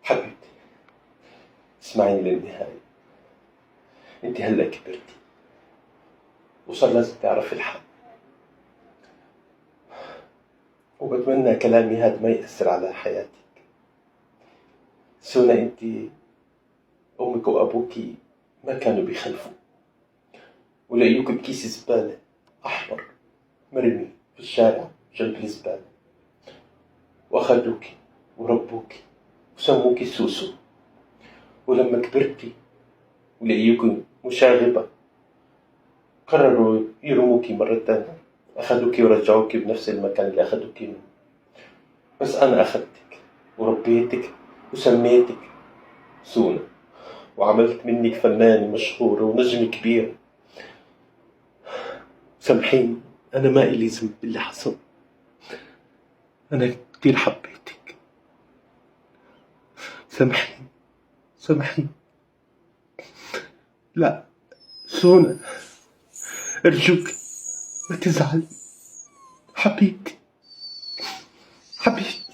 حبيبتي، اسمعيني للنهاية. انت هلا كبرتي وصار لازم تعرفي الحق، وبتمنى كلامي هذا ما يأثر على حياتك. سونا، انت امك وابوكي ما كانوا بيخلفوا، ولقيوك بكيس زبالة أحمر مرمي في الشارع جنب الزبالة، وأخذوكي وربوكي وسموكي سوسو. ولما كبرتي ولقيوكي مشاغبة قرروا يرموكي مرة تانية، أخذوكي ورجعوكي بنفس المكان اللي أخذوكي منه. بس أنا أخذتك وربيتك وسميتك سونا، وعملت منك فنانة مشهورة ونجم كبير. سامحيني، أنا ما إلي ذنب باللي حصل. أنا كتير حبيتك. سامحيني، سامحيني. لا سونا، أرجوك ما تزعلي. حبيبتي، حبيبتي.